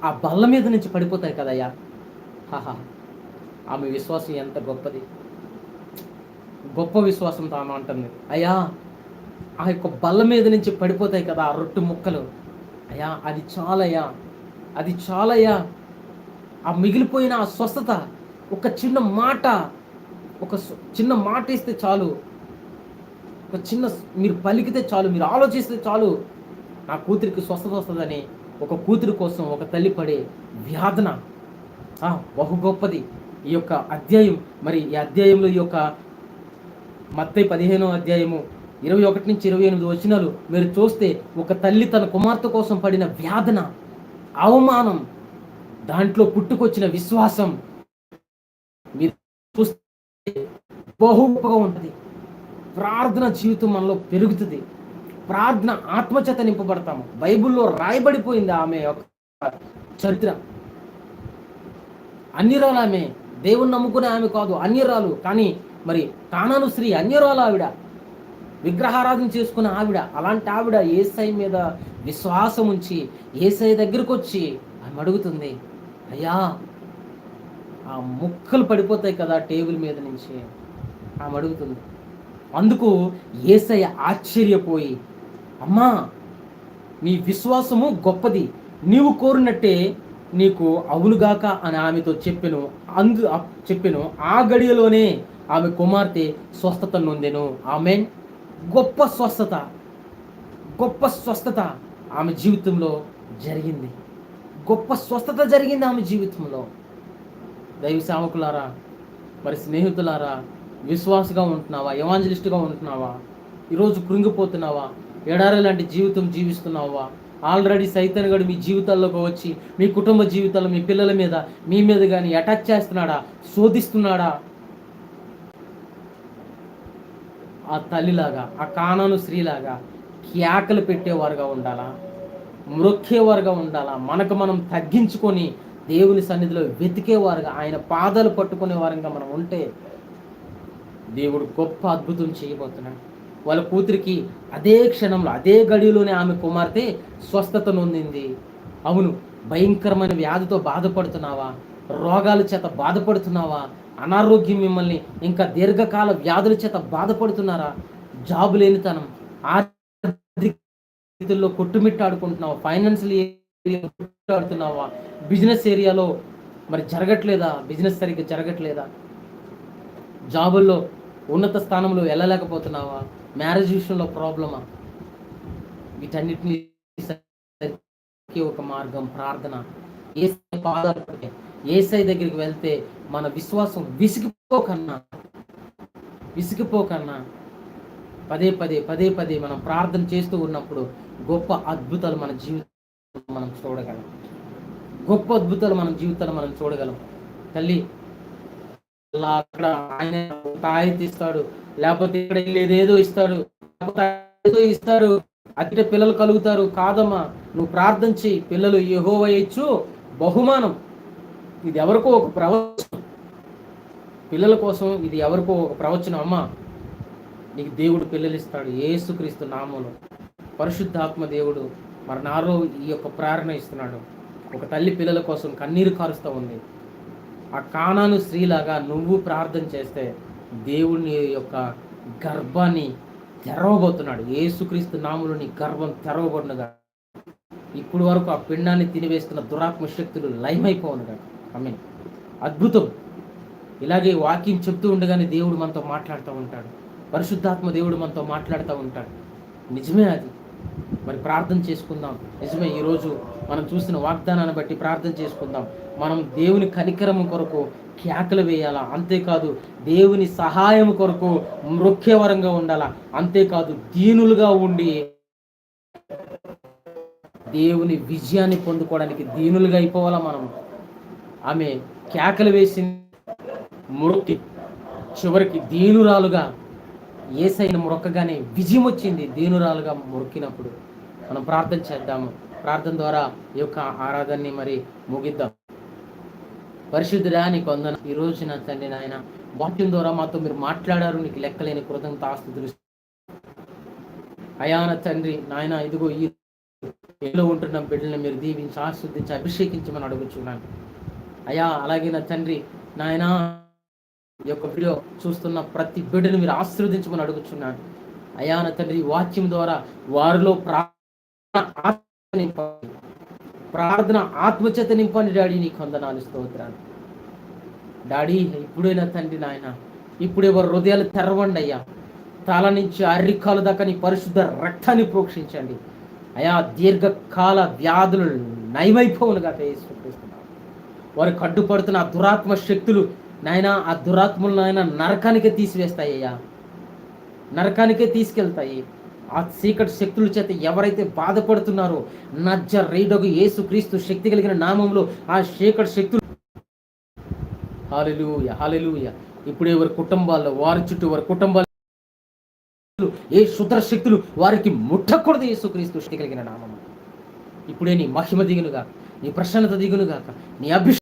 ఆ బల్ల మీద నుంచి పడిపోతాయి కదయ్యా. ఆమె విశ్వాసం ఎంత గొప్పది, గొప్ప విశ్వాసంతో ఆమె అంటుంది, అయ్యా ఆ యొక్క బల్ల మీద నుంచి పడిపోతాయి కదా ఆ రొట్టె ముక్కలు, అయ్యా అది చాలయ్యా. ఆ మిగిలిపోయిన ఆ స్వస్థత, ఒక చిన్న మాట ఇస్తే చాలు, మీరు పలికితే చాలు, మీరు ఆలోచిస్తే చాలు, నా కూతురికి స్వస్థత వస్తుందని ఒక కూతురి కోసం ఒక తల్లి పడే వ్యాధన బహు గొప్పది. ఈ యొక్క అధ్యాయం, మరి ఈ అధ్యాయంలో ఈ యొక్క మత్తయి 15వ అధ్యాయము 21 నుంచి 28 వచనాలు మీరు చూస్తే, ఒక తల్లి తన కుమార్తె కోసం పడిన వ్యాధన, అవమానం, దాంట్లో పుట్టుకొచ్చిన విశ్వాసం మీరు చూస్తే బహుగా ఉంటుంది. ప్రార్థన జీవితం మనలో పెరుగుతుంది. ప్రార్థన ఆత్మచేత నింపబడతాము. బైబిల్లో రాయబడిపోయింది ఆమె యొక్క చరిత్ర. అన్యరాలు ఆమె, దేవుని నమ్ముకునే ఆమె కాదు, అన్యరాలు. కానీ మరి కానాను స్త్రీ అన్యరాలు, ఆవిడ విగ్రహారాధన చేసుకున్న ఆవిడ. అలాంటి ఆవిడ యేసయ్య మీద విశ్వాసం ఉంచి యేసయ్య దగ్గరకు వచ్చి ఆమె అడుగుతుంది, అయ్యా ఆ ముక్కలు పడిపోతాయి కదా టేబుల్ మీద నుంచి, ఆమె అడుగుతుంది. అందుకు యేసయ్య ఆశ్చర్యపోయి, అమ్మా నీ విశ్వాసము గొప్పది, నీవు కోరినట్టే నీకు అవునుగాక అని ఆమెతో చెప్పెను. ఆ గడియలోనే ఆమె కుమార్తె స్వస్థత నొందెను. ఆమెన్. గొప్ప స్వస్థత ఆమె జీవితంలో జరిగింది. గొప్ప స్వస్థత జరిగింది ఆమె జీవితంలో. దైవ సేవకులారా, మరి స్నేహితులారా, విశ్వాసగా ఉంటున్నావా? ఎవాంజలిస్ట్గా ఉంటున్నావా? ఈరోజు కృంగిపోతున్నావా? ఎడారి లాంటి జీవితం జీవిస్తున్నావా? ఆల్రెడీ సైతాన్ గడు మీ జీవితాల్లోకి వచ్చి మీ కుటుంబ జీవితాల్లో మీ పిల్లల మీద, మీ మీద కానీ అటాక్ చేస్తున్నాడా? శోధిస్తున్నాడా? ఆ తల్లిలాగా, ఆ కానాను స్త్రీలాగా కేకలు పెట్టేవారుగా ఉండాలా? మ్రొక్కేవారుగా ఉండాలా? మనకు మనం తగ్గించుకొని దేవుని సన్నిధిలో వెతికేవారుగా, ఆయన పాదాలు పట్టుకునే వారంగా మనం ఉంటే దేవుడు గొప్ప అద్భుతం చేయబోతున్నాడు. వాళ్ళ కూతురికి అదే క్షణంలో, అదే గడిలోనే ఆమె కుమార్తె స్వస్థత నొందింది. అవును, భయంకరమైన వ్యాధితో బాధపడుతున్నావా? రోగాల చేత బాధపడుతున్నావా? అనారోగ్యం మిమ్మల్ని ఇంకా దీర్ఘకాల వ్యాధుల చేత బాధపడుతున్నారా? జాబు లేనితనం, ఆర్థికలో కొట్టుమిట్టాడుకుంటున్నావా? ఫైనాన్షియల్ ఏరియాలో కొట్టుమిట్టాడుతున్నావా? బిజినెస్ ఏరియాలో మరి జరగట్లేదా? బిజినెస్ సరిగ్గా జరగట్లేదా? జాబుల్లో ఉన్నత స్థానంలో వెళ్ళలేకపోతున్నావా? మ్యారేజ్ విషయంలో ప్రాబ్లమా? వీటన్నిటిని ఒక మార్గం ప్రార్థన. యేసయ్య పాదాలు పట్టే, యేసయ్య దగ్గరికి వెళ్తే మన విశ్వాసం విసిగిపోకన్నా పదే పదే మనం ప్రార్థన చేస్తూ ఉన్నప్పుడు గొప్ప అద్భుతాలు మన జీవితంలో మనం చూడగలం. గొప్ప అద్భుతాలు మన జీవితాలు మనం చూడగలం. తల్లి అక్కడ ఆయన తాయితీ ఇస్తాడు, లేకపోతే ఇక్కడ ఏదేదో ఇస్తాడు, అతిటే పిల్లలు కలుగుతారు. కాదమ్మా, నువ్వు ప్రార్థన చేయి, పిల్లలు యెహోవా ఇచ్చు బహుమానం. ఇది ఎవరికో ఒక ప్రవచనం, పిల్లల కోసం ఇది ఎవరికో ఒక ప్రవచనం. అమ్మా, నీకు దేవుడు పిల్లలు ఇస్తాడు యేసుక్రీస్తు నామములో. పరిశుద్ధాత్మ దేవుడు మరి నాలో ఈ యొక్క ప్రేరణ ఇస్తున్నాడు. ఒక తల్లి పిల్లల కోసం కన్నీరు కారుస్తూ ఉంది. ఆ కానాను స్త్రీలాగా నువ్వు ప్రార్థన చేస్తే దేవుని యొక్క గర్భాన్ని తెరవబోతున్నాడు. యేసుక్రీస్తు నామములో నీ గర్భం తెరవబడినగా, ఇప్పుడు వరకు ఆ పిండాన్ని తినివేస్తున్న దురాత్మ శక్తులు లయమైపోనుగా. ఆమేన్. అద్భుతం. ఇలాగే వాక్యం చెప్తూ ఉండగానే దేవుడు మనతో మాట్లాడుతూ ఉంటాడు. పరిశుద్ధాత్మ దేవుడు మనతో మాట్లాడుతూ ఉంటాడు. నిజమే అది. మరి ప్రార్థన చేసుకుందాం. నిజమే, ఈరోజు మనం చూసిన వాగ్దానాన్ని బట్టి ప్రార్థన చేసుకుందాం. మనం దేవుని కనికరం కొరకు కేకలు వేయాలా, అంతేకాదు దేవుని సహాయం కొరకు మ్రొక్కేవరంగా ఉండాలా, అంతేకాదు దీనులుగా ఉండి దేవుని విజయాన్ని పొందుకోవడానికి దీనులుగా అయిపోవాలా మనం. ఆమె కేకలు వేసి మొక్కి చివరికి దీనురాలుగా యేసయ్యను మొక్కగానే విజయం వచ్చింది. దీనురాలుగా మొక్కినప్పుడు మనం ప్రార్థన చేద్దాము. ప్రార్థన ద్వారా ఈ యొక్క ఆరాధనని మరి ముగిద్దాం. పరిశుద్ధుడా, నీకు వందనాలు. ఈ రోజు నా తండ్రి నాయన, వాక్యం ద్వారా మాతో మీరు మాట్లాడారు. నీకు లెక్కలేని కృతజ్ఞతాస్తుతులు అయా. నా తండ్రి నాయన, ఇదిగో ఈ ఏలో ఉంటున్న బిడ్డలను మీరు దీవించి ఆస్వాదించి అభిషేకించమని అడుగుచున్నాను అయా. అలాగే నా తండ్రి నాయన, ఈ యొక్క వీడియో చూస్తున్న ప్రతి బిడ్డను మీరు ఆశీర్వదించమని అడుగుచున్నాను అయా. నా తండ్రి, వాక్యం ద్వారా వారిలో ప్రార్థన ఆత్మచేత నింపండి డాడీ. నీకు వందనాలు, స్తోత్రాలు డాడీ. ఇప్పుడే నా తండ్రి నాయన, ఇప్పుడే వారి హృదయాలు తెరవండి అయ్యా. తల నుంచి అరికాల దాకా నీ పరిశుద్ధ రక్తాన్ని ప్రోక్షించండి అయా. దీర్ఘకాల వ్యాధులు నయమైపోవునుగా యేసుక్రీస్తున్నారు. వారికి అడ్డుపడుతున్న ఆ దురాత్మ శక్తులు నాయన, ఆ దురాత్మలు నాయన నరకానికే తీసివేస్తాయ్యా, నరకానికే తీసుకెళ్తాయి. ఆ చీకటి శక్తుల చేత ఎవరైతే బాధపడుతున్నారో నజరేయుడగు యేసుక్రీస్తు శక్తి కలిగిన నామంలో ఆ చీకటి శక్తులు హల్లెలూయా హల్లెలూయా ఇప్పుడే వారి కుటుంబాల్లో వారి చుట్టూ వారి కుటుంబాలు ఏ శుద్ర శక్తులు వారికి ముట్టకూడదు యేసుక్రీస్తు శక్తి కలిగిన నామము. ఇప్పుడే నీ మహిమ దిగునుగా, నీ ప్రసన్నత దిగునుగాక, నీ అభిషేకం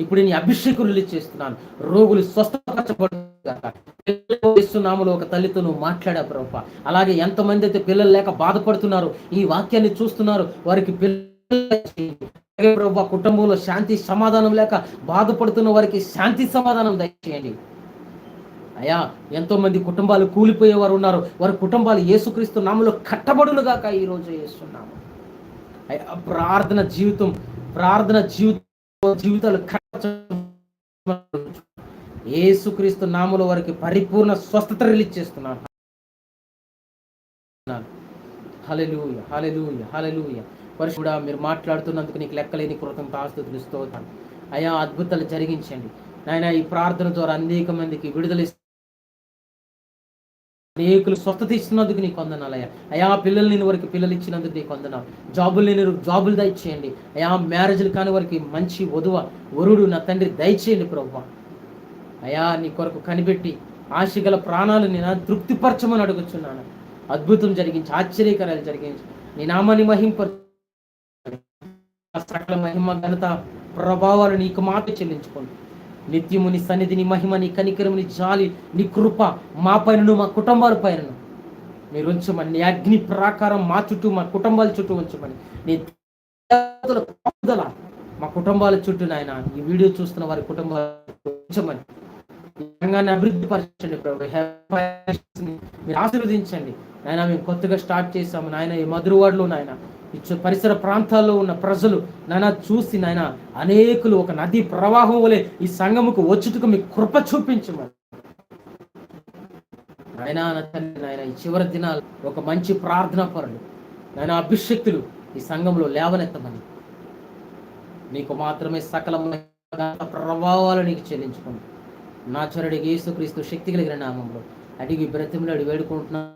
ఇప్పుడు నీ అభిషేకం రిలీజ్ చేస్తున్నాను. రోగులు స్వస్థపరచబడుతున్నాములో ఒక తల్లితో నువ్వు మాట్లాడా ప్రభా. అలాగే ఎంతమంది అయితే పిల్లలు లేక బాధపడుతున్నారు, ఈ వాక్యాన్ని చూస్తున్నారు, వారికి పిల్లలు ప్రభా, కుటుంబంలో శాంతి సమాధానం లేక బాధపడుతున్న వారికి శాంతి సమాధానం దయచేయండి అయ్యా. ఎంతో మంది కుటుంబాలు కూలిపోయేవారు ఉన్నారు, వారి కుటుంబాలు యేసుక్రీస్తు నామములో కట్టబడునుగాక ఈ రోజు చేస్తున్నాము అయ్యా. ప్రార్థన జీవితాలు యేసుక్రీస్తు నామములో వారికి పరిపూర్ణ స్వస్థత రిలీజ్ చేస్తున్నాను. హల్లెలూయా హల్లెలూయా హల్లెలూయా. పరిశుద్ధుడా, మీరు మాట్లాడుతున్నందుకు నీకు లెక్కలేని కృతజ్ఞతాస్తుతులు స్తోత్రం అయ్యా. అద్భుతాలు జరిగించండి నాయన. ఈ ప్రార్థన ద్వారా అనేక మందికి విడుదల, అనేకులు స్వస్థత ఇస్తున్నందుకు నీకు వందనాలయ్యా. అయా పిల్లలు లేని వారికి పిల్లలు ఇచ్చినందుకు నీకు వందనాలు. జాబులు లేని జాబులు దయచేయండి అయా. మ్యారేజ్లు కాని వారికి మంచి వరుడు నా తండ్రి దయచేయండి ప్రభువా. అయా నీ కొరకు కనిపెట్టి ఆశగల ప్రాణాలు నేను తృప్తిపరచమని అడుగుచున్నాను. అద్భుతం జరిగించి, ఆశ్చర్యకరాలు జరిగించి, నీ నామాన్ని సకల మహిమ ఘనత ప్రభావాలు నీకు మాత్రం చెల్లించుకోండి. నిత్యము నీ సన్నిధి, నీ మహిమ, నీ కనికరము, నీ జాలి, నీ కృప మా పైనను మా కుటుంబాల పైనను మీరు ఉంచమని. నీ అగ్ని ప్రాకారం మా చుట్టూ, మా కుటుంబాల చుట్టూ ఉంచమని. నీ కాపుదల మా కుటుంబాల చుట్టూ నాయన, ఈ వీడియో చూస్తున్న వారి కుటుంబాలు ఉంచమని. రంగాన్ని అభివృద్ధి పరచండి ప్రభు. మీరు ఆశీర్వదించండి నాయన. మేము కొత్తగా స్టార్ట్ చేసాము నాయన. ఈ మధురవాడలో నాయన, పరిసర ప్రాంతాల్లో ఉన్న ప్రజలు నాయన చూసి నాయన అనేకులు ఒక నది ప్రవాహం వలె ఈ సంఘముకు వచ్చుటకు మీ కృప చూపించమని నాయన. నాయన ఈ చివరి దినాలు ఒక మంచి ప్రార్థనా పరులు నాయన, అభిషక్తులు ఈ సంఘంలో లేవనెత్తమని. నీకు మాత్రమే సకల ప్రభావాలు నీకు చెల్లించుకోండి. నా చరుడి యేసుక్రీస్తు శక్తి కలిగిన నామంలో అడిగి బ్రతిమలాడి వేడుకుంటున్నాను.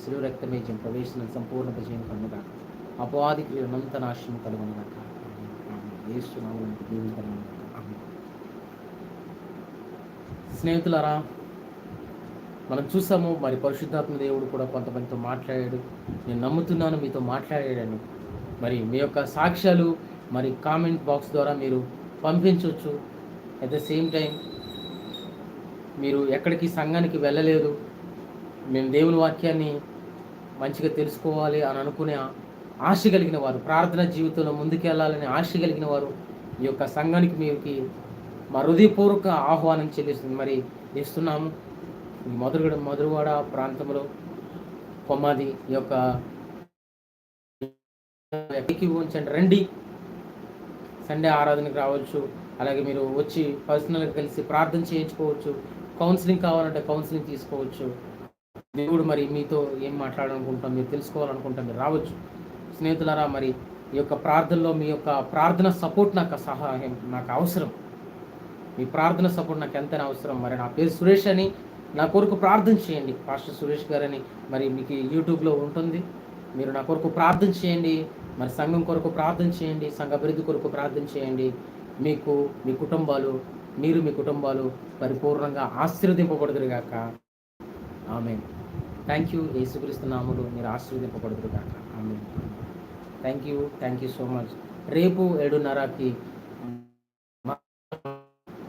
శిలువ రక్తమేజం ప్రవేశం సంపూర్ణ విజయం కనుక అపవాది క్రియనంత నాశనం కలుగునుగాక. స్నేహితులారా, మనం చూసాము మరి పరిశుద్ధాత్మ దేవుడు కూడా కొంతమందితో మాట్లాడాడు. నేను నమ్ముతున్నాను మీతో మాట్లాడాడని. మరి మీ యొక్క సాక్ష్యాలు మరి కామెంట్ బాక్స్ ద్వారా మీరు పంపించవచ్చు. అట్ ద సేమ్ టైం మీరు ఎక్కడికి సంఘానికి వెళ్ళలేదు, మేము దేవుని వాక్యాన్ని మంచిగా తెలుసుకోవాలి అని అనుకునే ఆశ కలిగిన వారు, ప్రార్థన జీవితంలో ముందుకెళ్ళాలని ఆశ కలిగిన వారు ఈ యొక్క సంఘానికి మీకు మా హృదయపూర్వక ఆహ్వానం చెల్లిస్తుంది మరి ఇస్తున్నాము. ఈ మధురవాడ ప్రాంతంలో కొమ్మాది ఈ యొక్క ఉంచండి, రండి. సండే ఆరాధనకు రావచ్చు. అలాగే మీరు వచ్చి పర్సనల్గా కలిసి ప్రార్థన చేయించుకోవచ్చు. కౌన్సిలింగ్ కావాలంటే కౌన్సిలింగ్ తీసుకోవచ్చు. దేవుడు మరి మీతో ఏం మాట్లాడాలనుకుంటాం, మీరు తెలుసుకోవాలనుకుంటాం, మీరు రావచ్చు. స్నేహితులారా, మరి ఈ యొక్క ప్రార్థనలో మీ యొక్క ప్రార్థన సపోర్ట్ నాకు అవసరం. మీ ప్రార్థన సపోర్ట్ నాకు ఎంతైనా అవసరం. మరి నా పేరు సురేష్ అని, నా కొరకు ప్రార్థన చేయండి. పాస్టర్ సురేష్ గారని మరి మీకు యూట్యూబ్లో ఉంటుంది. మీరు నా కొరకు ప్రార్థన చేయండి. మరి సంఘం కొరకు ప్రార్థన చేయండి, సంఘ అభివృద్ధి కొరకు ప్రార్థన చేయండి. మీకు మీ కుటుంబాలు పరిపూర్ణంగా ఆశీర్వదింపబడుదురుగాక. ఆమేన్. Thank you. యేసుక్రీస్తు నామములో మీరు ఆశీర్వదింపబడుదురుగాక. ఆమేన్. Thank you so much. రేపు 7:30కి